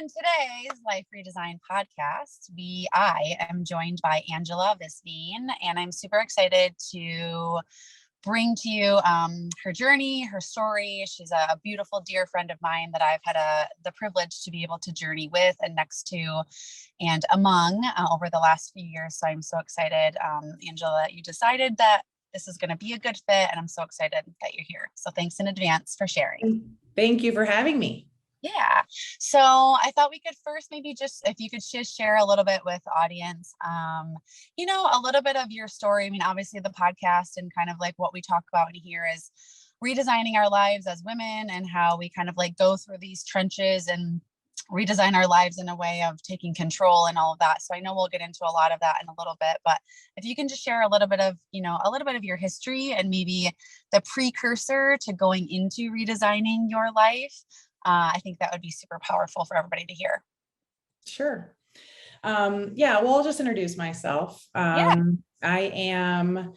on today's Life Redesign podcast, I am joined by Angela Visbeen, and I'm super excited to bring to you her journey, her story. She's a beautiful, dear friend of mine that I've had the privilege to be able to journey with and next to and among over the last few years. So I'm so excited, Angela, that you decided that this is going to be a good fit, and I'm so excited that you're here. So thanks in advance for sharing. Thank you for having me. Yeah. So I thought we could first maybe just, if you could just share a little bit with the audience, a little bit of your story. I mean, obviously the podcast and kind of like what we talk about in here is redesigning our lives as women and how we kind of like go through these trenches and redesign our lives in a way of taking control and all of that. So I know we'll get into a lot of that in a little bit, but if you can just share a little bit of your history and maybe the precursor to going into redesigning your life. I think that would be super powerful for everybody to hear. Sure. Well, I'll just introduce myself. I'm a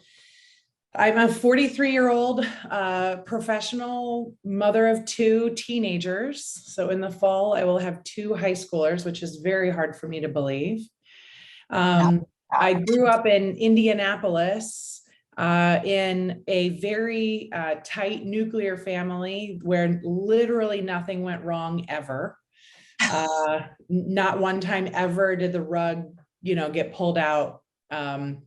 43-year-old professional mother of two teenagers. So in the fall, I will have two high schoolers, which is very hard for me to believe. I grew up in Indianapolis, in a very tight nuclear family where literally nothing went wrong ever. Not one time ever did the rug, get pulled out. And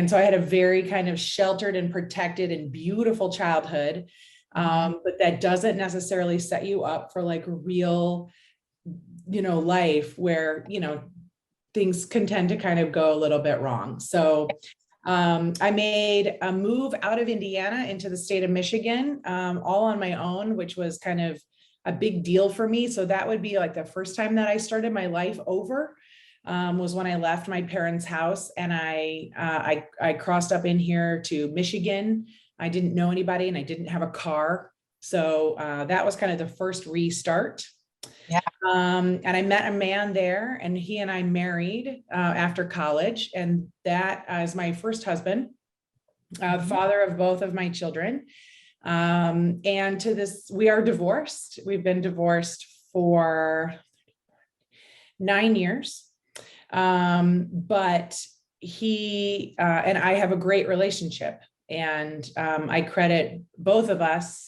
so I had a very kind of sheltered and protected and beautiful childhood. But that doesn't necessarily set you up for like real, life where, things can tend to kind of go a little bit wrong. So I made a move out of Indiana into the state of Michigan, all on my own, which was kind of a big deal for me. So that would be like the first time that I started my life over, was when I left my parents' house and I crossed up in here to Michigan. I didn't know anybody and I didn't have a car. So that was kind of the first restart. Yeah. And I met a man there and he and I married after college. And that is my first husband, father of both of my children. And to this, we are divorced. We've been divorced for 9 years. But he and I have a great relationship. And I credit both of us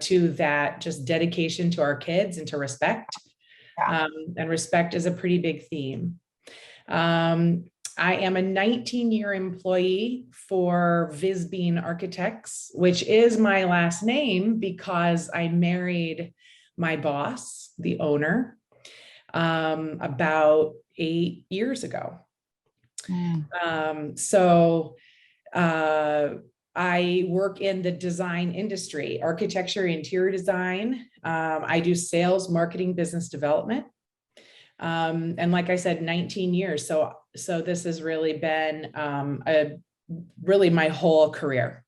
to that just dedication to our kids and to respect. And respect is a pretty big theme. I am a 19-year employee for Visbeen Architects, which is my last name because I married my boss, the owner, about 8 years ago. I work in the design industry, architecture, interior design. I do sales, marketing, business development. And like I said, 19 years. So this has really been really my whole career.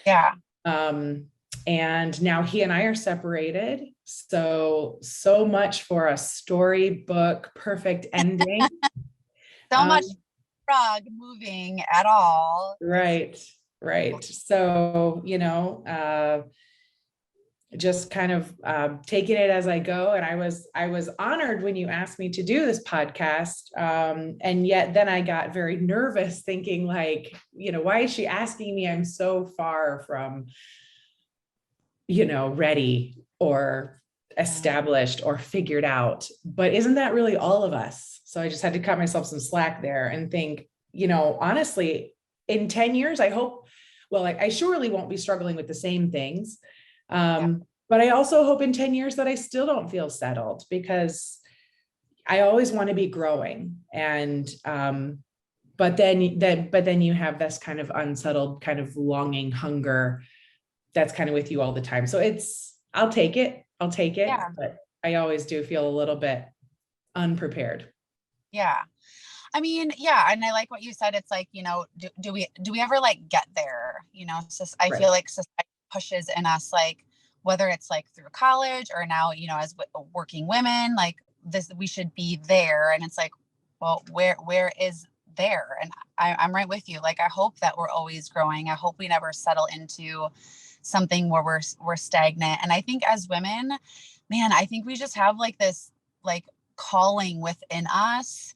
Yeah. And now he and I are separated. So much for a storybook perfect ending. Much rug moving at all. Right. So, just kind of taking it as I go. And I was honored when you asked me to do this podcast. And yet then I got very nervous thinking like, why is she asking me? I'm so far from, ready or established or figured out, but isn't that really all of us? So I just had to cut myself some slack there and think, honestly, in 10 years, I hope, I surely won't be struggling with the same things. But I also hope in 10 years that I still don't feel settled because I always want to be growing. And, but then you have this kind of unsettled kind of longing, hunger that's kind of with you all the time. So I'll take it, Yeah. But I always do feel a little bit unprepared. Yeah. I mean, yeah. And I like what you said. It's like, do we ever like get there? I feel like society pushes in us, like, whether it's like through college or now, as working women, like this, we should be there. And it's like, well, where is there? And I'm right with you. Like, I hope that we're always growing. I hope we never settle into something where we're stagnant. And I think as women, man, I think we just have like this, like calling within us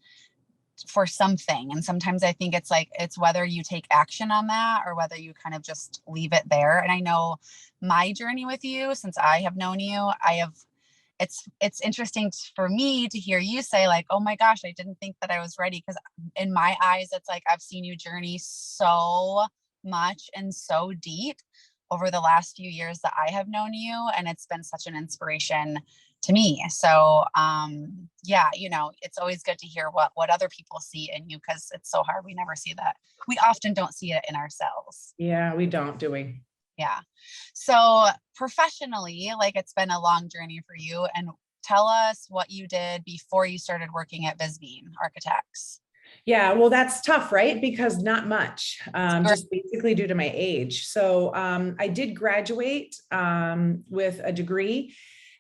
for something. And sometimes I think it's like, it's whether you take action on that or whether you kind of just leave it there. And I know my journey with you, since I have known you, it's interesting for me to hear you say like, oh my gosh, I didn't think that I was ready. Because in my eyes, it's like, I've seen you journey so much and so deep over the last few years that I have known you. And it's been such an inspiration to me. So yeah, it's always good to hear what other people see in you, because it's so hard. We never see that. We often don't see it in ourselves. Yeah, we don't, do we? Yeah. So professionally, like, it's been a long journey for you, and tell us what you did before you started working at Visbeen Architects. Yeah, well, that's tough, right? Because not much, just basically due to my age. So I did graduate with a degree,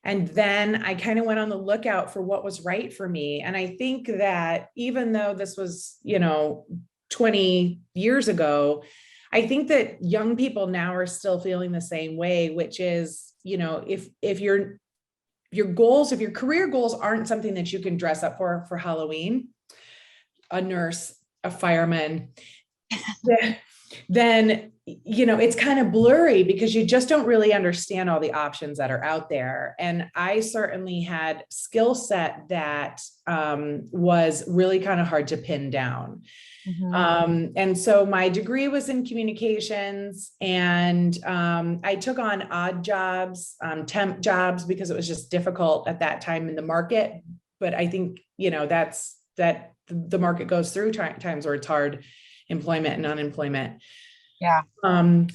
and then I kind of went on the lookout for what was right for me. And I think that even though this was, 20 years ago, I think that young people now are still feeling the same way, which is, if your goals, if your career goals aren't something that you can dress up for Halloween, a nurse, a fireman, then it's kind of blurry because you just don't really understand all the options that are out there. And I certainly had skill set that was really kind of hard to pin down. Mm-hmm. And so my degree was in communications, and I took on odd jobs, temp jobs, because it was just difficult at that time in the market. But I think, that's the market goes through times where it's hard employment and unemployment. Yeah.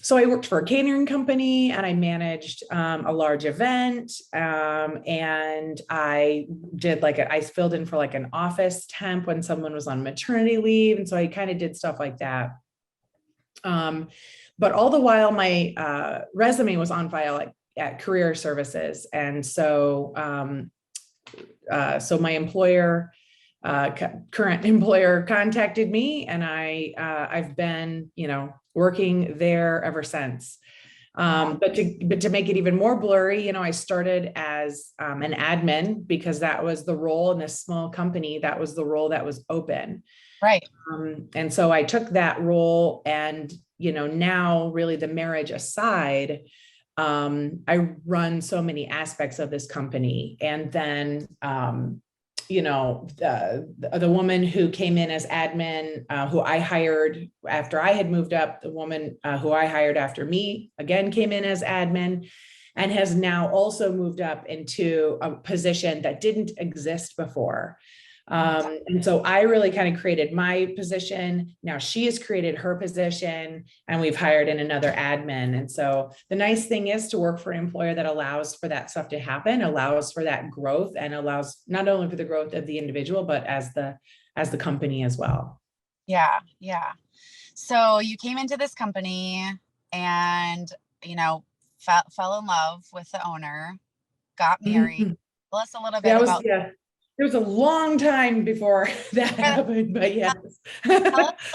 So I worked for a catering company, and I managed a large event. And I did I filled in for an office temp when someone was on maternity leave. And so I kind of did stuff like that. But all the while my resume was on file at Career Services. And so, so my employer, current employer, contacted me, and I've been, working there ever since. But to make it even more blurry, I started as an admin, because that was the role in this small company. That was the role that was open. Right. And so I took that role, and, now really, the marriage aside, I run so many aspects of this company. And then, the woman who came in as admin, who I hired after I had moved up, the woman who I hired after me, again, came in as admin, and has now also moved up into a position that didn't exist before. And so I really kind of created my position. Now she has created her position, and we've hired in another admin. And so the nice thing is to work for an employer that allows for that stuff to happen, allows for that growth, and allows not only for the growth of the individual, but as the company as well. Yeah. Yeah. So you came into this company and, fell in love with the owner, got married. Mm-hmm. Tell us a little bit about. Yeah. There was a long time before that happened, but yes.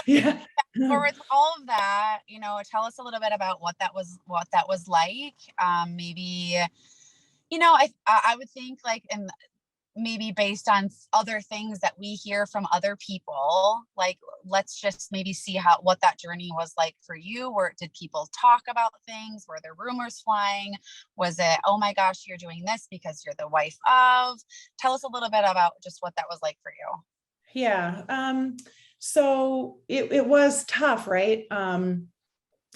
Yeah. Forward to all of that, tell us a little bit about what that was like. Maybe, I would think and maybe based on other things that we hear from other people, let's just maybe see what that journey was like for you. Where did people talk about things? Were there rumors flying? Was it, oh my gosh, you're doing this because you're the wife of? Tell us a little bit about just what that was like for you. Yeah. So it was tough, right? I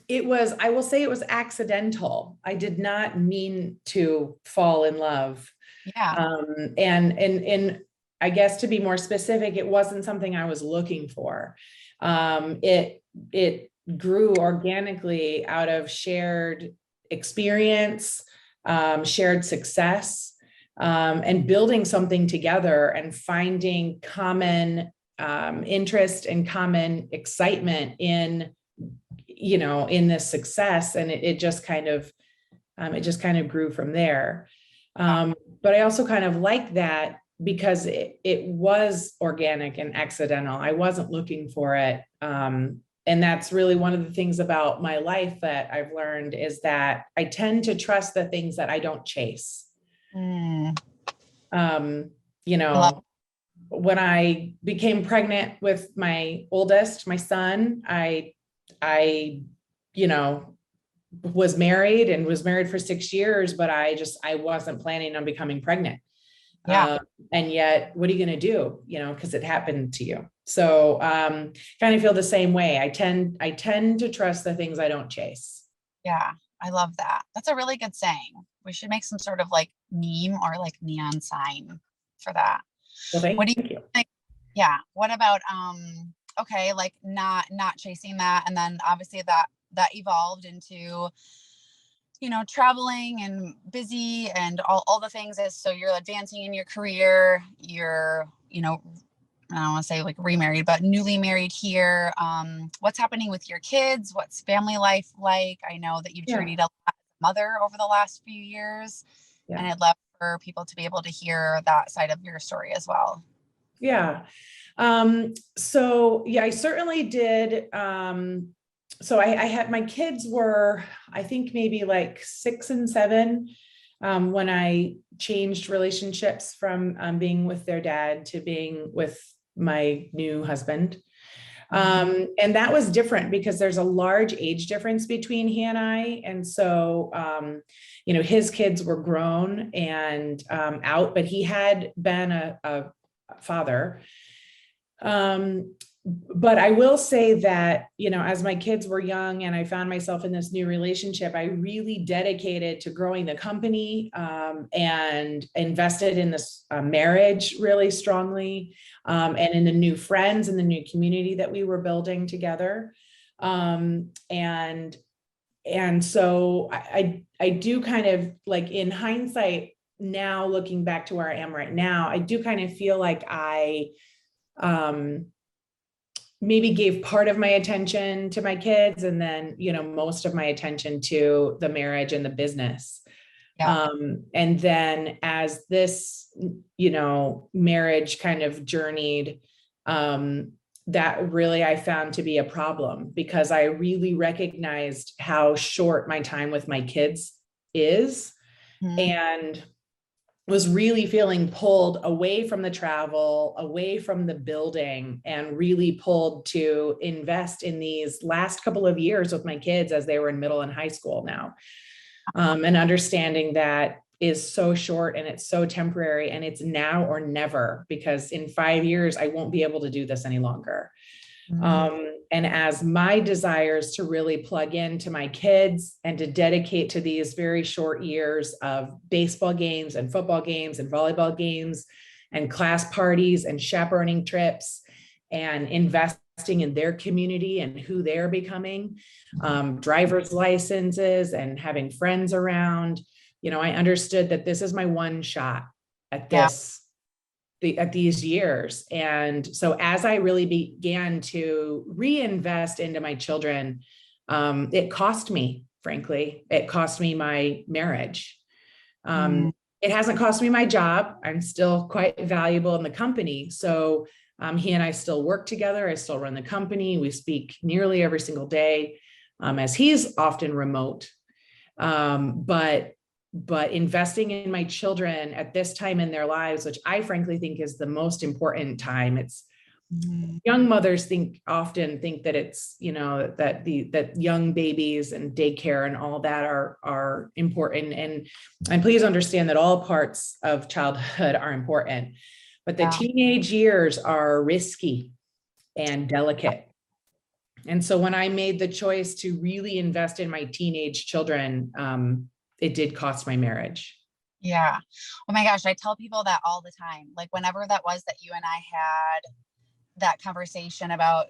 will say it was accidental. I did not mean to fall in love. Yeah. And I guess, to be more specific, it wasn't something I was looking for. It grew organically out of shared experience, shared success, and building something together, and finding common interest and common excitement in this success. And it just kind of grew from there. But I also kind of like that, because it was organic and accidental. I wasn't looking for it. And that's really one of the things about my life that I've learned, is that I tend to trust the things that I don't chase. Mm. You know, when I became pregnant with my oldest, my son, I, you know, was married for 6 years, but I wasn't planning on becoming pregnant. Yeah. And yet, what are you going to do? You know, because it happened to you. So, kind of feel the same way. I tend to trust the things I don't chase. Yeah. I love that. That's a really good saying. We should make some sort of like meme or like neon sign for that. Well, What do you thank you. think? Yeah. What about okay, like not chasing that, and then obviously that evolved into, traveling and busy and all the things, as so you're advancing in your career, you're, I don't want to say like remarried, but newly married here. What's happening with your kids? What's family life like? I know that you've Yeah, journeyed a lot as a mother over the last few years, and yeah, I'd love for people to be able to hear that side of your story as well. yeah. So yeah, I certainly did. So I had my kids were, I think maybe like 6 and 7, when I changed relationships from being with their dad to being with my new husband. And that was different because there's a large age difference between he and I. And so, his kids were grown and out, but he had been a father. Um, but I will say that, as my kids were young and I found myself in this new relationship, I really dedicated to growing the company, and invested in this marriage really strongly, and in the new friends and the new community that we were building together. And so I do kind of, like, in hindsight now, looking back to where I am right now, I do kind of feel like I um, maybe gave part of my attention to my kids, and then, most of my attention to the marriage and the business. Yeah. And then as this, marriage kind of journeyed, that really I found to be a problem, because I really recognized how short my time with my kids is, Mhm. and was really feeling pulled away from the travel, away from the building, and really pulled to invest in these last couple of years with my kids as they were in middle and high school now. And understanding that is so short and it's so temporary, and it's now or never, because in 5 years, I won't be able to do this any longer. Mhm. And as my desires to really plug into my kids and to dedicate to these very short years of baseball games and football games and volleyball games and class parties and chaperoning trips and investing in their community and who they're becoming, driver's licenses and having friends around, I understood that this is my one shot at Yeah. at these years. And so as I really began to reinvest into my children, it cost me, frankly, it cost me my marriage. Mhm. It hasn't cost me my job. I'm still quite valuable in the company. So he and I still work together. I still run the company. We speak nearly every single day, as he's often remote. But investing in my children at this time in their lives, which I frankly think is the most important time. It's Mhm. young mothers often think that it's, that young babies and daycare and all that are important. And please understand that all parts of childhood are important, but the Yeah. teenage years are risky and delicate. And so when I made the choice to really invest in my teenage children, it did cost my marriage. Yeah. Oh my gosh, I tell people that all the time. Like whenever that was that you and I had that conversation about,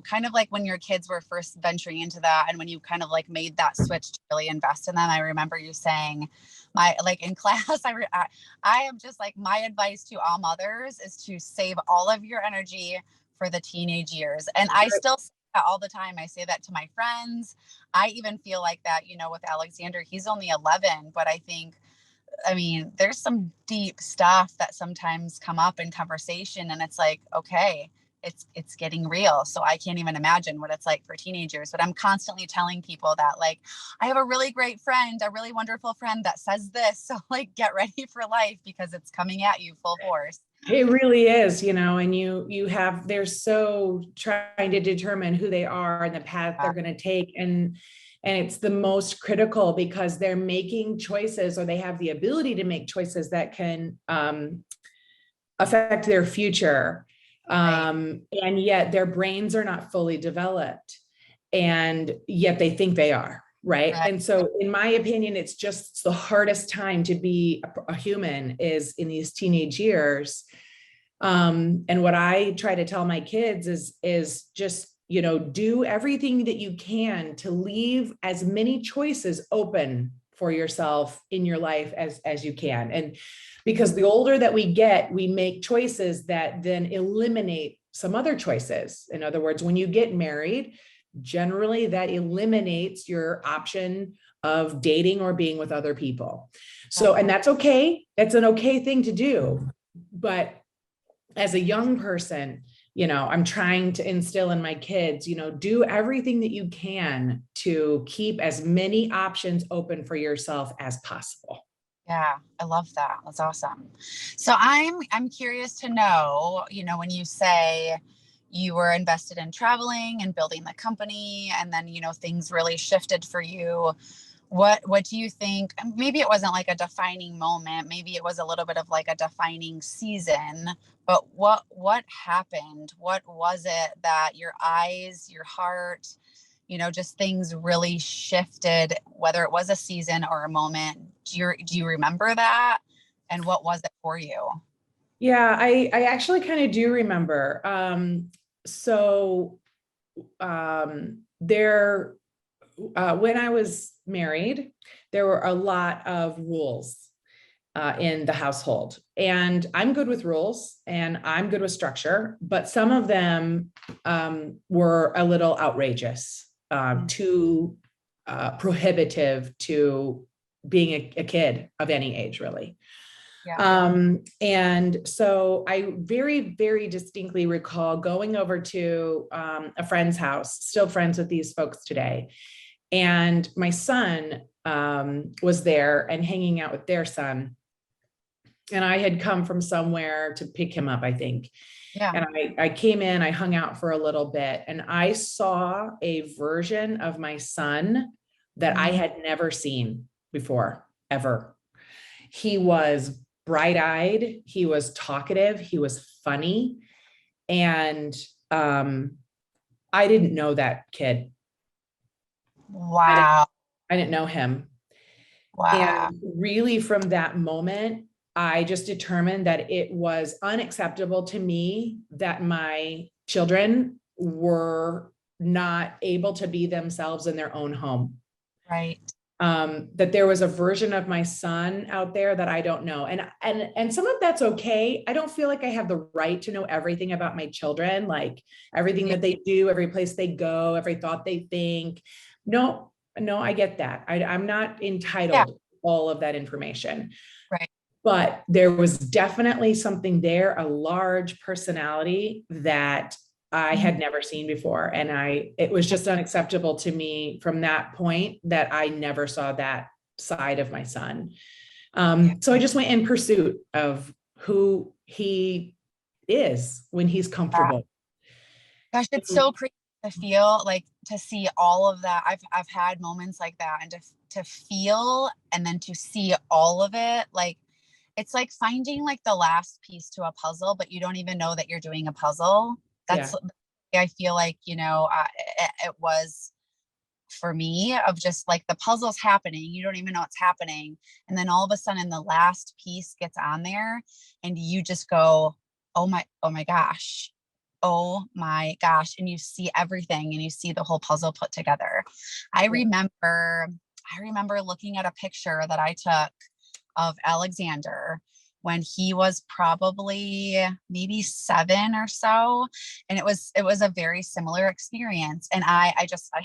kind of like when your kids were first venturing into that, and when you kind of like made that switch to really invest in them. I remember you saying, my like in class, I am just like, my advice to all mothers is to save all of your energy for the teenage years. And I still say that all the time. I say that to my friends. I even feel like that, with Alexander, he's only 11, but I mean, there's some deep stuff that sometimes come up in conversation, and it's like, okay, it's getting real. So I can't even imagine what it's like for teenagers. But I'm constantly telling people that, like, I have a really great friend, a really wonderful friend that says this. So like, get ready for life, because it's coming at you full force. It really is, and they're so trying to determine who they are and the path they're going to take. And it's the most critical because they're making choices, or they have the ability to make choices that can affect their future. And yet their brains are not fully developed, and yet they think they are. Right. And so in my opinion, it's the hardest time to be a human is in these teenage years. And what I try to tell my kids is just, do everything that you can to leave as many choices open for yourself in your life as you can. And because the older that we get, we make choices that then eliminate some other choices. In other words, when you get married, generally that eliminates your option of dating or being with other people. So, and that's okay. That's an okay thing to do. But as a young person, I'm trying to instill in my kids, do everything that you can to keep as many options open for yourself as possible. Yeah, I love that. That's awesome. So I'm curious to know, when you say you were invested in traveling and building the company, and then, things really shifted for you. What do you think? Maybe it wasn't like a defining moment. Maybe it was a little bit of like a defining season, but what happened? What was it that your eyes, your heart, just things really shifted, whether it was a season or a moment? Do you remember that? And what was it for you? Yeah, I actually kind of do remember. So there, when I was married, there were a lot of rules in the household, and I'm good with rules and I'm good with structure, but some of them were a little outrageous, too prohibitive to being a kid of any age, really. Yeah. And so I very, very distinctly recall going over to a friend's house, still friends with these folks today. And my son was there and hanging out with their son. And I had come from somewhere to pick him up, I think. Yeah. And I came in, I hung out for a little bit, and I saw a version of my son that I had never seen before, ever. He was bright-eyed, he was talkative, he was funny. And I didn't know that kid. Wow. I didn't know him. Wow. And really from that moment, I just determined that it was unacceptable to me that my children were not able to be themselves in their own home. Right. That there was a version of my son out there that I don't know. And some of that's okay. I don't feel like I have the right to know everything about my children, like everything that they do, every place they go, every thought they think. No, I get that. I'm not entitled to all of that information. Right. But there was definitely something there, a large personality that I had never seen before. And it was just unacceptable to me from that point that I never saw that side of my son. So I just went in pursuit of who he is when he's comfortable. Gosh, it's so crazy to feel like, to see all of that. I've had moments like that, and to feel and then to see all of it, like it's like finding like the last piece to a puzzle, but you don't even know that you're doing a puzzle. That's, I feel like, it was for me, of just like the puzzle's happening, you don't even know what's happening, and then all of a sudden the last piece gets on there and you just go, oh my gosh, oh my gosh, and you see everything and you see the whole puzzle put together. I remember looking at a picture that I took of Alexander when he was probably maybe 7 or so, and it was a very similar experience. And I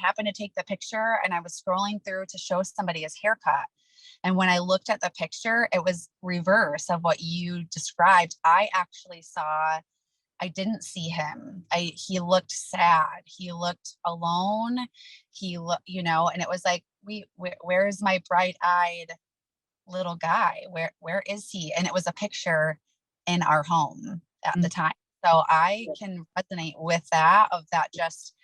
happened to take the picture, and I was scrolling through to show somebody his haircut, and when I looked at the picture, it was reverse of what you described. I didn't see him. He looked sad. He looked alone. He looked, and it was like, where's my bright-eyed little guy? Where is he? And it was a picture in our home at the time. So I can resonate with that, of that, just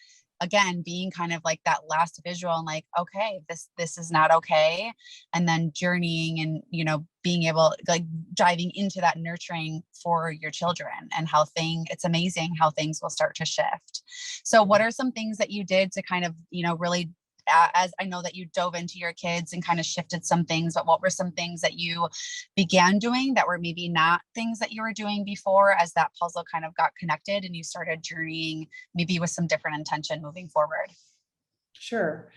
again, being kind of like that last visual and like, okay, this is not okay. And then journeying and, you know, being able, like, diving into that nurturing for your children, and how it's amazing how things will start to shift. So what are some things that you did to kind of, you know, really, as I know that you dove into your kids and kind of shifted some things, but what were some things that you began doing that were maybe not things that you were doing before, as that puzzle kind of got connected and you started journeying maybe with some different intention moving forward? Sure.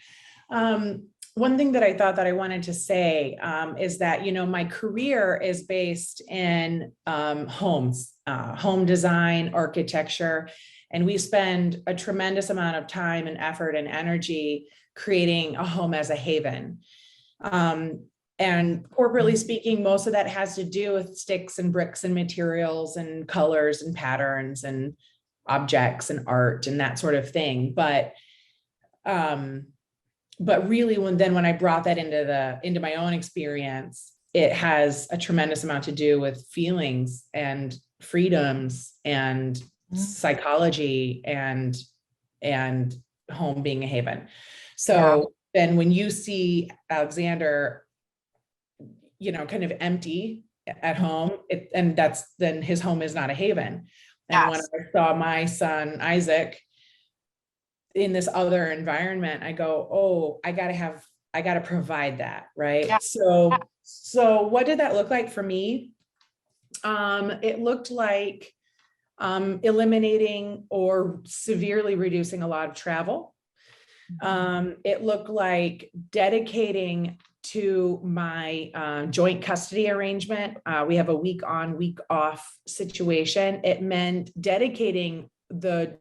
One thing that I thought that I wanted to say is that, you know, my career is based in homes, home design, architecture, and we spend a tremendous amount of time and effort and energy creating a home as a haven. And corporately speaking, most of that has to do with sticks and bricks and materials and colors and patterns and objects and art and that sort of thing. But really, when I brought that into my own experience, it has a tremendous amount to do with feelings and freedoms and psychology and home being a haven. So then when you see Alexander, you know, kind of empty at home, and then his home is not a haven. And when I saw my son Isaac in this other environment, I go, oh, I gotta provide that, right? Yeah. So what did that look like for me? It looked like eliminating or severely reducing a lot of travel. It looked like dedicating to my joint custody arrangement. We have a week on, week off situation. It meant dedicating the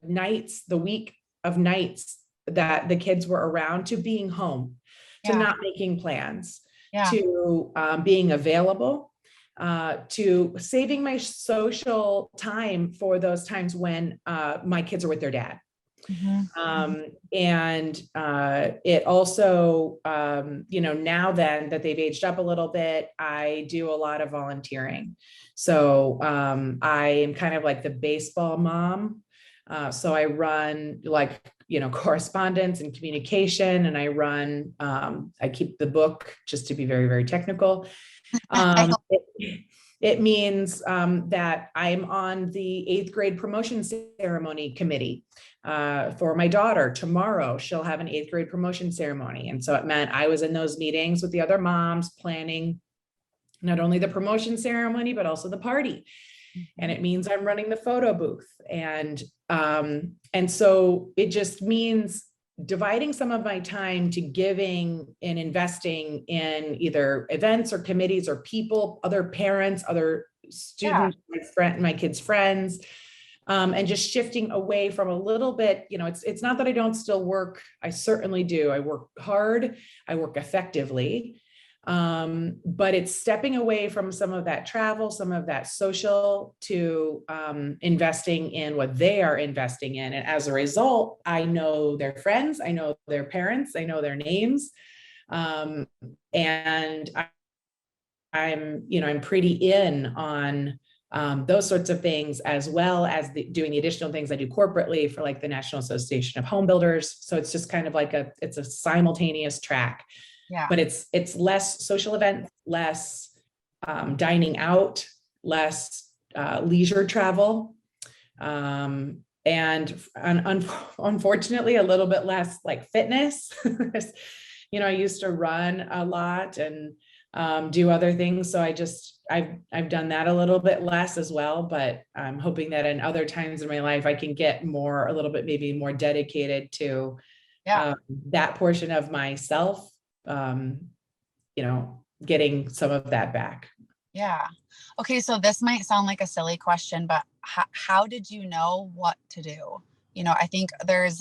week of nights that the kids were around to being home, to not making plans, to being available, to saving my social time for those times when my kids are with their dad. And it also, you know, now then that they've aged up a little bit, I do a lot of volunteering. So I am kind of like the baseball mom. So I run, like, you know, correspondence and communication, and I keep the book, just to be very, very technical. It means that I'm on the 8th grade promotion ceremony committee for my daughter. Tomorrow, she'll have an 8th grade promotion ceremony. And so it meant I was in those meetings with the other moms planning not only the promotion ceremony, but also the party. And it means I'm running the photo booth. And so it just means dividing some of my time to giving and investing in either events or committees or people, other parents, other students, my kids' friends, and just shifting away from a little bit, you know, it's not that I don't still work. I certainly do. I work hard. I work effectively. But it's stepping away from some of that travel, some of that social, to investing in what they are investing in. And as a result, I know their friends, I know their parents, I know their names. And I'm pretty in on those sorts of things, as well as doing the additional things I do corporately for, like, the National Association of Home Builders. So it's just kind of like it's a simultaneous track. But it's less social events, less dining out, less leisure travel, and unfortunately a little bit less like fitness. You know, I used to run a lot and do other things, so I've done that a little bit less as well. But I'm hoping that in other times in my life I can get a little bit maybe more dedicated to that portion of myself. You know, getting some of that back. Yeah. Okay. So this might sound like a silly question, but how did you know what to do? You know, I think there's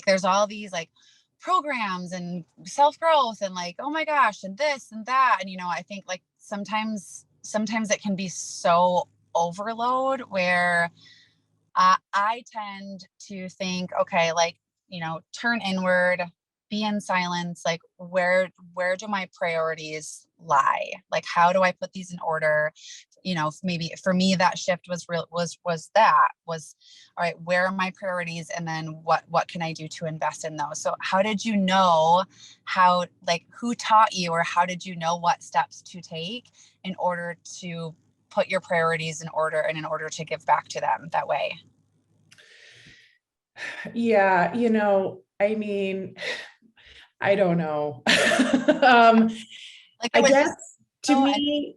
there's all these like programs and self-growth and like, oh my gosh, and this and that. And, you know, I think like sometimes it can be so overload where I tend to think, okay, like, you know, turn inward, be in silence, like where do my priorities lie? Like, how do I put these in order? You know, maybe for me that shift was real, was all right, where are my priorities, and then what can I do to invest in those? So how did you know how, like, who taught you, or how did you know what steps to take in order to put your priorities in order, and in order to give back to them that way? Yeah, you know, I mean, I don't know. Like I it was guess just to and me,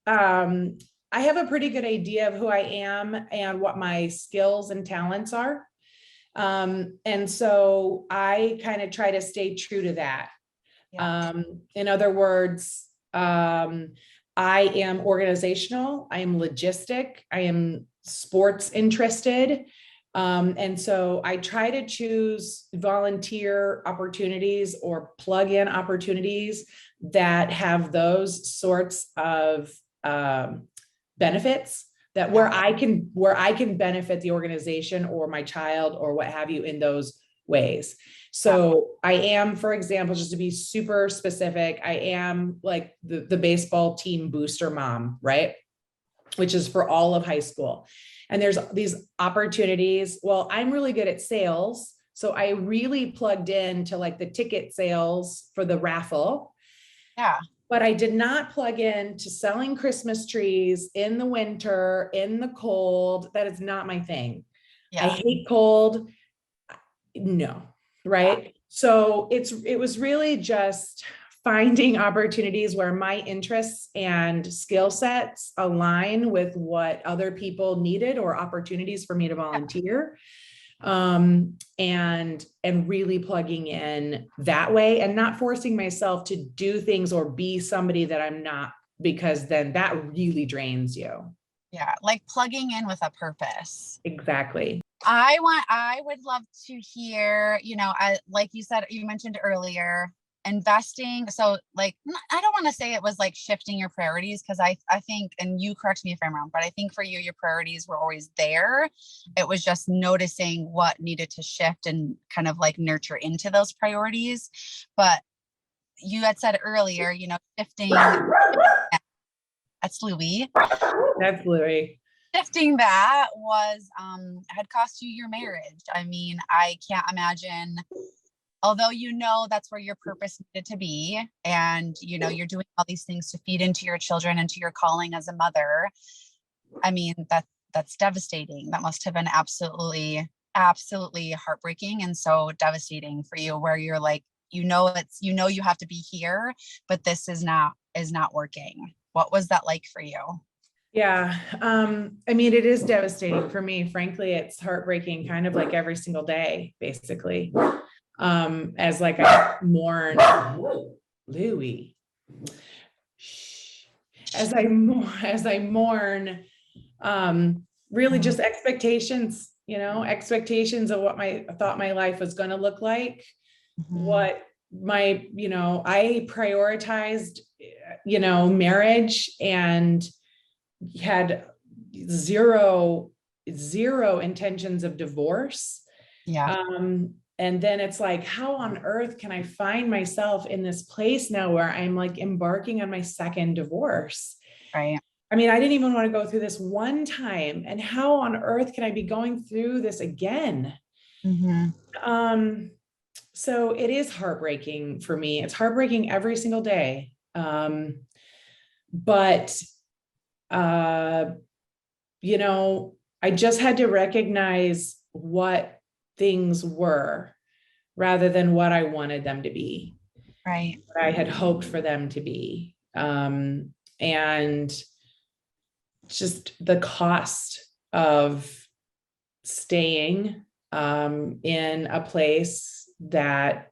I have a pretty good idea of who I am and what my skills and talents are. And so I kind of try to stay true to that. yeah, In other words, I am organizational, I am logistic, I am sports interested. And so I try to choose volunteer opportunities or plug-in opportunities that have those sorts of benefits, that where I can benefit the organization or my child or what have you in those ways. So I am, for example, just to be super specific, I am like the baseball team booster mom, right? Which is for all of high school. And there's these opportunities. Well, I'm really good at sales. So I really plugged into like the ticket sales for the raffle. yeah, But I did not plug in to selling Christmas trees in the winter, in the cold. That is not my thing. I yeah, hate cold. No, yeah, right? So it was really just finding opportunities where my interests and skill sets align with what other people needed or opportunities for me to volunteer. And really plugging in that way and not forcing myself to do things or be somebody that I'm not, because then that really drains you. yeah. Like plugging in with a purpose. Exactly. I would love to hear, you know, like you said, you mentioned earlier, investing. So like, I don't want to say it was like shifting your priorities, because I think, and you correct me if I'm wrong, but I think for you, your priorities were always there. It was just noticing what needed to shift and kind of like nurture into those priorities. But you had said earlier, you know, shifting, that's Louis. That's Louis. Shifting that was had cost you your marriage. I mean, I can't imagine, although you know that's where your purpose needed to be, and you know you're doing all these things to feed into your children and to your calling as a mother. I mean, that's devastating. That must have been absolutely heartbreaking and so devastating for you, where you're like, you know, it's, you know, you have to be here, but this is not working. What was that like for you? Yeah. I mean, it is devastating for me. Frankly, it's heartbreaking kind of like every single day, basically. As like I mourn Louis. As I mourn, really just expectations, you know, expectations of what I thought my life was going to look like, Mhm. what my, you know, I prioritized, you know, marriage and had zero intentions of divorce. Yeah, And then it's like, how on earth can I find myself in this place now where I'm like embarking on my second divorce? right. I mean, I didn't even want to go through this one time. And how on earth can I be going through this again? Hmm. Um, so it is heartbreaking for me. It's heartbreaking every single day. But uh, you know, I just had to recognize what things were rather than what I wanted them to be, Right. what I had hoped for them to be. And just the cost of staying in a place that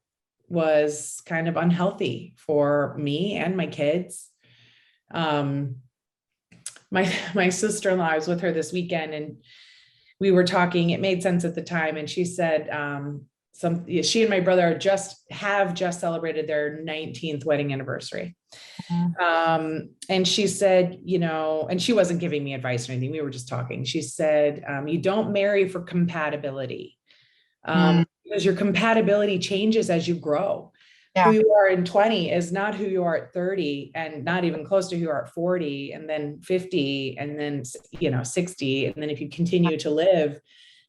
was kind of unhealthy for me and my kids. Um, my sister-in-law, I was with her this weekend and we were talking, it made sense at the time. And she said, she and my brother have just celebrated their 19th wedding anniversary. Mhm. And she said, you know, and she wasn't giving me advice or anything. We were just talking. She said, you don't marry for compatibility. Mm. because your compatibility changes as you grow. Who Yeah. you are in 20 is not who you are at 30, and not even close to who you are at 40, and then 50, and then 60. And then if you continue to live,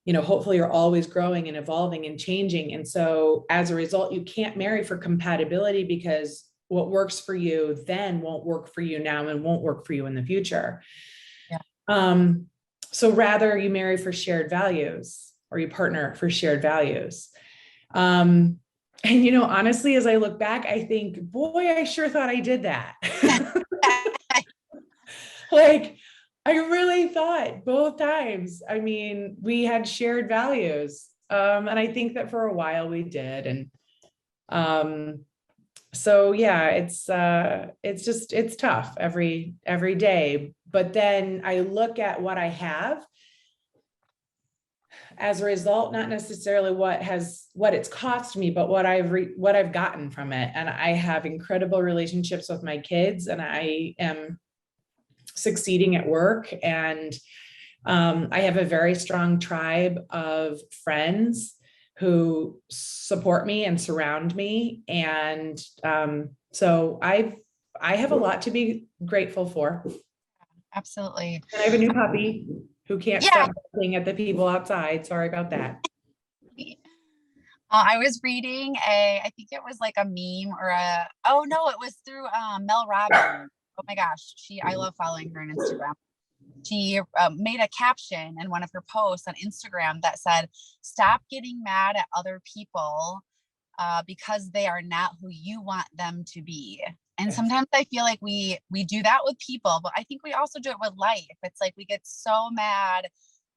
hopefully you're always growing and evolving and changing. And so as a result, you can't marry for compatibility, because what works for you then won't work for you now and won't work for you in the future. Yeah. So rather you marry for shared values, or you partner for shared values. And, honestly, as I look back, I think, boy, I sure thought I did that. Like, I really thought both times. I mean, we had shared values. And I think that for a while we did. And so yeah, it's tough every day. But then I look at what I have as a result, not necessarily what it's cost me, but what I've gotten from it. And I have incredible relationships with my kids, and I am succeeding at work. And I have a very strong tribe of friends who support me and surround me. And so I have a lot to be grateful for. Absolutely. And I have a new puppy who can't Yeah. stop barking at the people outside. Sorry about that. I was reading I think it was like a meme or oh no, it was through Mel Robbins. Oh my gosh, I love following her on Instagram. She made a caption in one of her posts on Instagram that said, "Stop getting mad at other people because they are not who you want them to be." And sometimes I feel like we do that with people, but I think we also do it with life. It's like we get so mad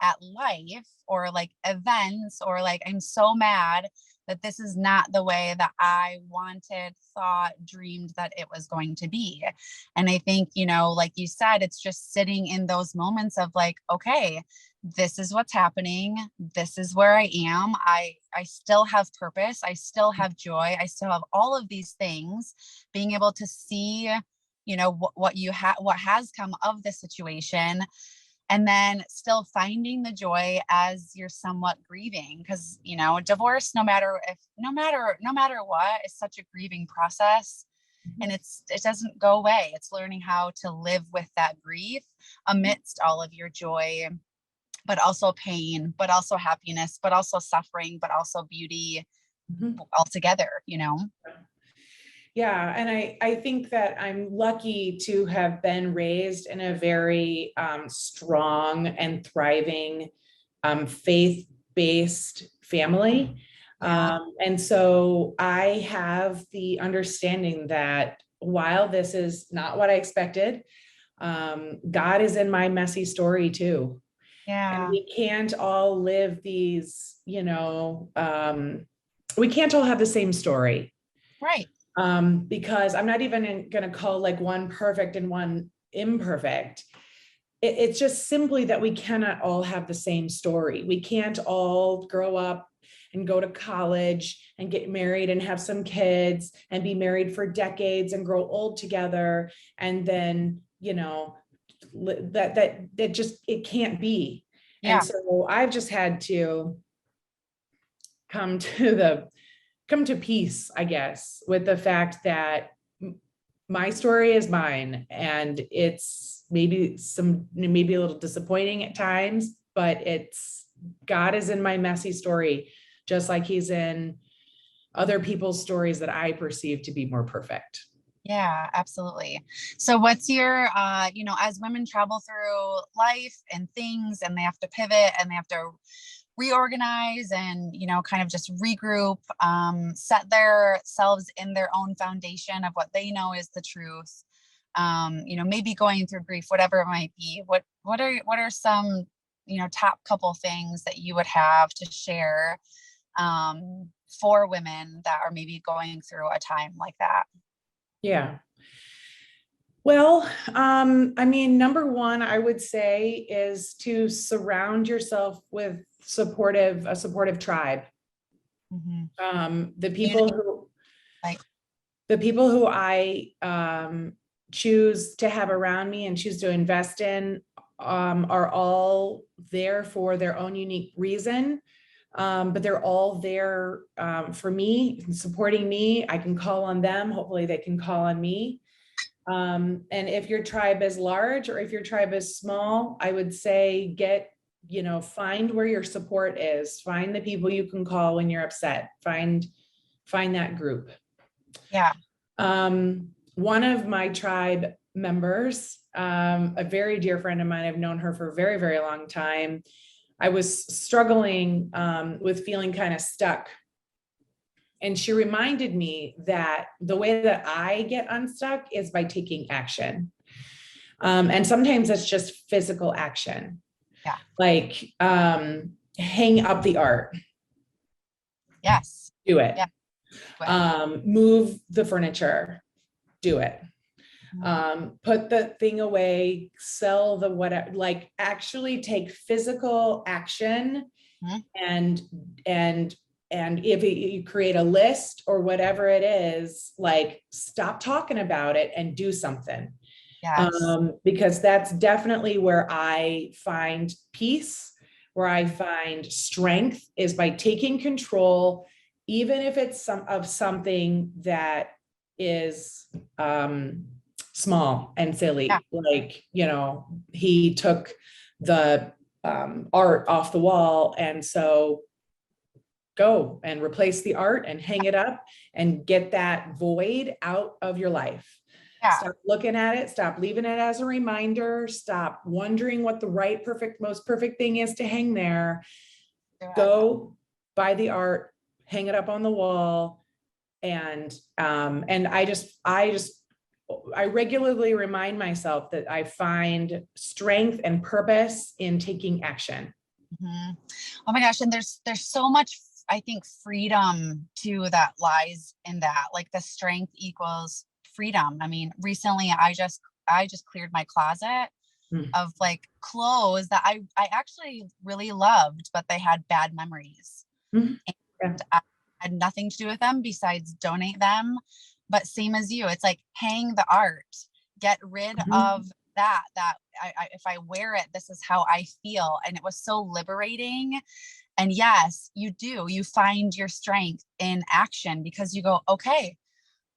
at life or like events, or like, I'm so mad that this is not the way that I wanted, thought, dreamed that it was going to be. And I think, like you said, it's just sitting in those moments of like, okay, this is what's happening. This is where I am. I still have purpose. I still have joy. I still have all of these things. Being able to see, what has come of the situation, and then still finding the joy as you're somewhat grieving, because divorce, no matter what, is such a grieving process. And it doesn't go away. It's learning how to live with that grief amidst all of your joy, but also pain, but also happiness, but also suffering, but also beauty, all together. Yeah. And I think that I'm lucky to have been raised in a very strong and thriving faith-based family. Yeah. And so I have the understanding that while this is not what I expected, God is in my messy story too. And Yeah. we can't all live these, we can't all have the same story. Right. Because I'm not even going to call like one perfect and one imperfect. It's just simply that we cannot all have the same story. We can't all grow up and go to college and get married and have some kids and be married for decades and grow old together. And then, that just, it can't be. Yeah. And so I've just had to come to peace, I guess, with the fact that my story is mine, and it's maybe a little disappointing at times, but God is in my messy story, just like he's in other people's stories that I perceive to be more perfect. Yeah, absolutely. So what's your, as women travel through life and things, and they have to pivot and they have to reorganize and, kind of just regroup, set themselves in their own foundation of what they know is the truth, maybe going through grief, whatever it might be. What are some, top couple things that you would have to share, for women that are maybe going through a time like that? Yeah. Well, number one, I would say is to surround yourself with a supportive tribe. Mm-hmm. The Community, like, people who I choose to have around me and choose to invest in are all there for their own unique reason. But they're all there for me, supporting me. I can call on them. Hopefully they can call on me. And if your tribe is large or if your tribe is small, I would say find where your support is. Find the people you can call when you're upset. Find that group. Yeah. One of my tribe members, a very dear friend of mine, I've known her for a very, very long time. I was struggling with feeling kind of stuck. And she reminded me that the way that I get unstuck is by taking action. And sometimes it's just physical action. Yeah. Like hang up the art. Yes. Do it. Yeah. Move the furniture. Do it. Put the thing away, sell the whatever, like actually take physical action. And if you create a list or whatever it is, like stop talking about it and do something. Yes. Because that's definitely where I find peace, where I find strength, is by taking control, even if it's something that is small and silly. Yeah. Like, he took the art off the wall, and so go and replace the art and hang it up and get that void out of your life. Yeah. Stop looking at it. Stop leaving it as a reminder. Stop wondering what the right, most perfect thing is to hang there. Go buy the art, hang it up on the wall. And I regularly remind myself that I find strength and purpose in taking action. Mm-hmm. Oh my gosh. And there's so much, I think, freedom too that lies in that. Like the strength equals freedom. I mean, recently I just cleared my closet of like clothes that I actually really loved, but they had bad memories. And I had nothing to do with them besides donate them. But same as you, it's like hang the art, get rid of that if I wear it, this is how I feel. And it was so liberating. And yes, you find your strength in action, because you go, okay,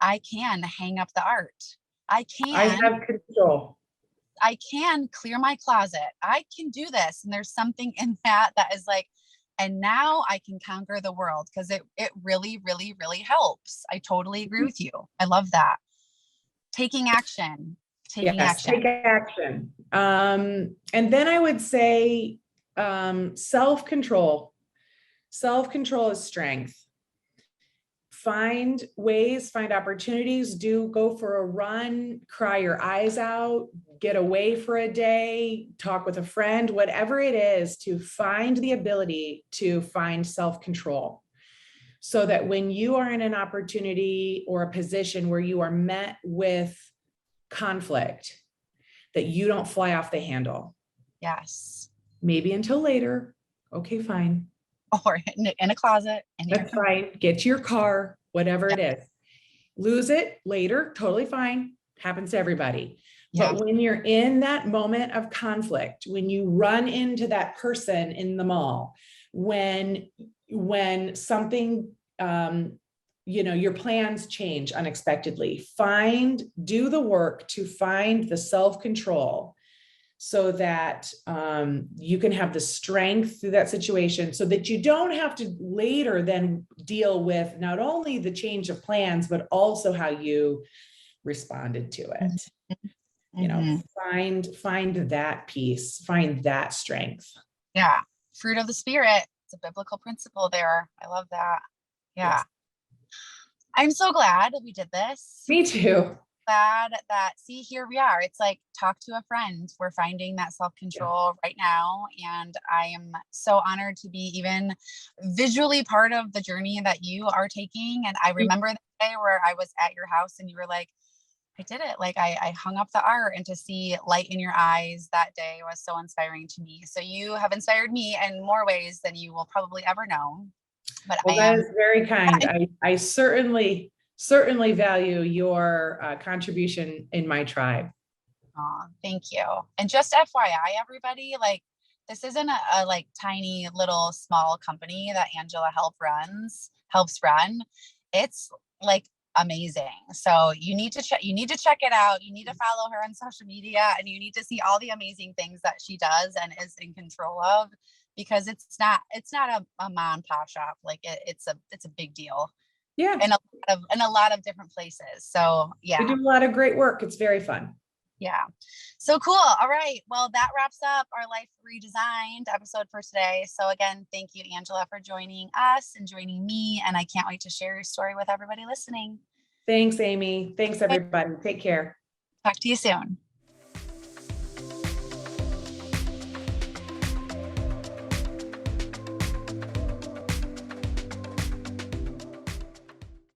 I can hang up the art. I have control. I can clear my closet. I can do this. And there's something in that is like, and now I can conquer the world, because it really, really, really helps. I totally agree with you. I love that. Taking action. Take action. And then I would say self-control. Self-control is strength. Find ways, find opportunities, go for a run, cry your eyes out, get away for a day, talk with a friend, whatever it is, to find the ability to find self-control, so that when you are in an opportunity or a position where you are met with conflict, that you don't fly off the handle. Yes. Maybe until later. Okay, fine. Or in a closet. That's fine. Get to your car, whatever it is. Lose it later, totally fine. Happens to everybody. Yeah. But when you're in that moment of conflict, when you run into that person in the mall, when something, your plans change unexpectedly, do the work to find the self-control, so that you can have the strength through that situation, so that you don't have to later then deal with not only the change of plans, but also how you responded to it. Find that peace, find that strength. Yeah. Fruit of the Spirit. It's a biblical principle there. I love that. Yeah. Yes. I'm so glad that we did this. Me too. Glad that, see, here we are. It's like, talk to a friend. We're finding that self-control right now. And I am so honored to be even visually part of the journey that you are taking. And I remember the day where I was at your house and you were like, I did it. Like I hung up the art, and to see light in your eyes that day was so inspiring to me. So you have inspired me in more ways than you will probably ever know. But that is very kind. I certainly value your contribution in my tribe. Oh, thank you. And just FYI, everybody, like this isn't a like tiny little small company that Angela helps run. It's like amazing. So you need to check it out. You need to follow her on social media, and you need to see all the amazing things that she does and is in control of, because it's not a mom and pop shop. Like it's a big deal. Yeah. In a lot of different places. So yeah. We do a lot of great work. It's very fun. Yeah. So cool. All right. Well, that wraps up our Life Redesigned episode for today. So again, thank you, Angela, for joining us and joining me. And I can't wait to share your story with everybody listening. Thanks, Amy. Thanks, everybody. Take care. Talk to you soon.